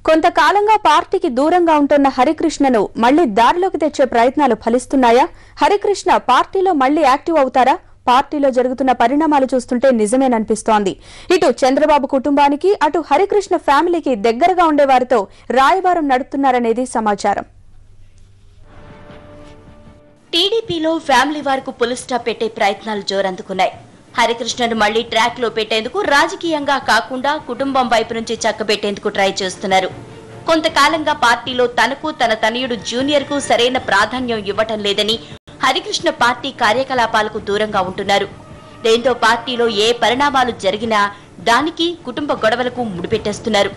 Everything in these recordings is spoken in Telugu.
కొంతకాలంగా పార్టీకి దూరంగా ఉంటున్న హరికృష్ణను మళ్లీ దారిలోకి తెచ్చే ప్రయత్నాలు ఫలిస్తున్నాయా? హరికృష్ణ పార్టీలో మళ్లీ యాక్టివ్ అవుతారా? పార్టీలో జరుగుతున్న పరిణామాలు చూస్తుంటే నిజమేననిపిస్తోంది. ఇటు చంద్రబాబు కుటుంబానికి, అటు హరికృష్ణ ఫ్యామిలీకి దగ్గరగా ఉండే వారితో రాయబారం నడుపుతున్నారనేది సమాచారం. టీడీపీలో ఫ్యామిలీ వారికి పుల్ స్టాప్ పెట్టే ప్రయత్నాలు జోరందుకున్నాయి. హరికృష్ణను మళ్లీ ట్రాక్ లో పెట్టేందుకు రాజకీయంగా కాకుండా కుటుంబం వైపు నుంచి చక్కబెట్టేందుకు ట్రై చేస్తున్నారు. కొంతకాలంగా పార్టీలో తనకు, తన తనయుడు జూనియర్ కు సరైన ప్రాధాన్యం ఇవ్వటం లేదని హరికృష్ణ పార్టీ కార్యకలాపాలకు దూరంగా ఉంటున్నారు. దీంతో పార్టీలో ఏ పరిణామాలు జరిగినా దానికి కుటుంబ గొడవలకు ముడిపెట్టేస్తున్నారు.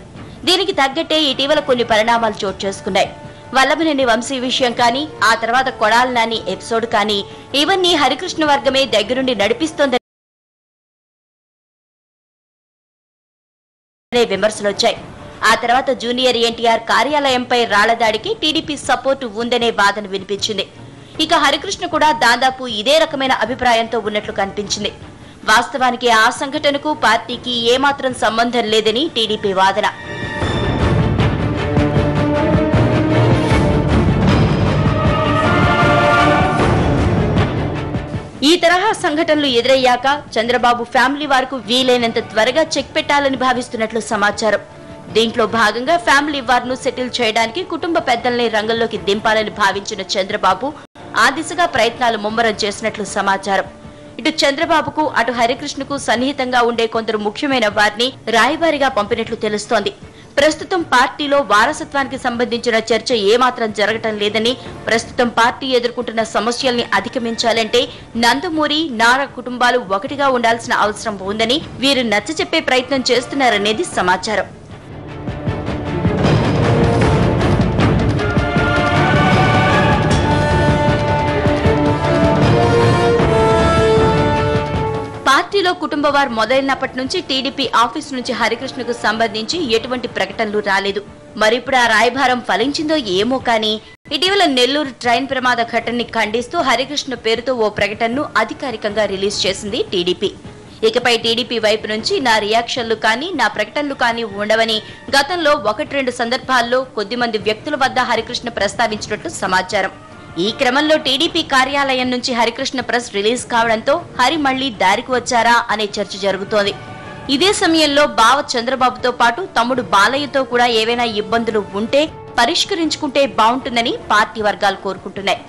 దీనికి తగ్గట్టే ఇటీవల కొన్ని పరిణామాలు చోటు చేసుకున్నాయి. వల్లభనేని వంశీ విషయం కానీ, ఆ తర్వాత కొడాలి నాని ఎపిసోడ్ కానీ, ఇవన్నీ హరికృష్ణ వర్గమే దగ్గరుండి నడిపిస్తోందనే విమర్శలొచ్చాయి. ఆ తర్వాత జూనియర్ ఎన్టీఆర్ కార్యాలయంపై రాళ్లదాడికి టీడీపీ సపోర్టు ఉందనే వాదన వినిపించింది. ఇక హరికృష్ణ కూడా దాదాపు ఇదే రకమైన అభిప్రాయంతో ఉన్నట్లు కనిపించింది. వాస్తవానికి ఆ సంఘటనకు పార్టీకి ఏమాత్రం సంబంధం లేదని టీడీపీ వాదన. ఈ తరహా సంఘటనలు ఎదురయ్యాక చంద్రబాబు ఫ్యామిలీ వారికి వీలైనంత త్వరగా చెక్ పెట్టాలని భావిస్తున్నట్లు సమాచారం. దీంట్లో భాగంగా ఫ్యామిలీ వార్ను సెటిల్ చేయడానికి కుటుంబ పెద్దల్ని రంగంలోకి దింపాలని భావించిన చంద్రబాబు ఆ దిశగా ప్రయత్నాలు ముమ్మరం చేసినట్లు సమాచారం. ఇటు చంద్రబాబుకు, అటు హరికృష్ణకు సన్నిహితంగా ఉండే కొందరు ముఖ్యమైన వారిని రాయబారిగా పంపినట్లు తెలుస్తోంది. ప్రస్తుతం పార్టీలో వారసత్వానికి సంబంధించిన చర్చ ఏమాత్రం జరగటం లేదని, ప్రస్తుతం పార్టీ ఎదుర్కొంటున్న సమస్యల్ని అధిగమించాలంటే నందమూరి, నారా కుటుంబాలు ఒకటిగా ఉండాల్సిన అవసరం ఉందని వీరు నచ్చచెప్పే ప్రయత్నం చేస్తున్నారనేది సమాచారం. పార్టీలో కుటుంబవారు మొదలైనప్పటి నుంచి టీడీపీ ఆఫీసు నుంచి హరికృష్ణకు సంబంధించి ఎటువంటి ప్రకటనలు రాలేదు. మరిప్పుడు ఆ రాయబారం ఫలించిందో ఏమో కానీ, ఇటీవల నెల్లూరు ట్రైన్ ప్రమాద ఘటనని ఖండిస్తూ హరికృష్ణ పేరుతో ఓ ప్రకటనను అధికారికంగా రిలీజ్ చేసింది టీడీపీ. ఇకపై టీడీపీ వైపు నుంచి నా రియాక్షన్లు కానీ, నా ప్రకటనలు కానీ ఉండవని గతంలో 1-2 సందర్భాల్లో కొద్దిమంది వ్యక్తుల వద్ద హరికృష్ణ ప్రస్తావించినట్లు సమాచారం. ఈ క్రమంలో టీడీపీ కార్యాలయం నుంచి హరికృష్ణ ప్రెస్ రిలీజ్ కావడంతో హరి మళ్లీ దారికి వచ్చారా అనే చర్చ జరుగుతోంది. ఇదే సమయంలో బావ చంద్రబాబుతో పాటు తమ్ముడు బాలయ్యతో కూడా ఏవైనా ఇబ్బందులు ఉంటే పరిష్కరించుకుంటే బాగుంటుందని పార్టీ వర్గాలు కోరుకుంటున్నాయి.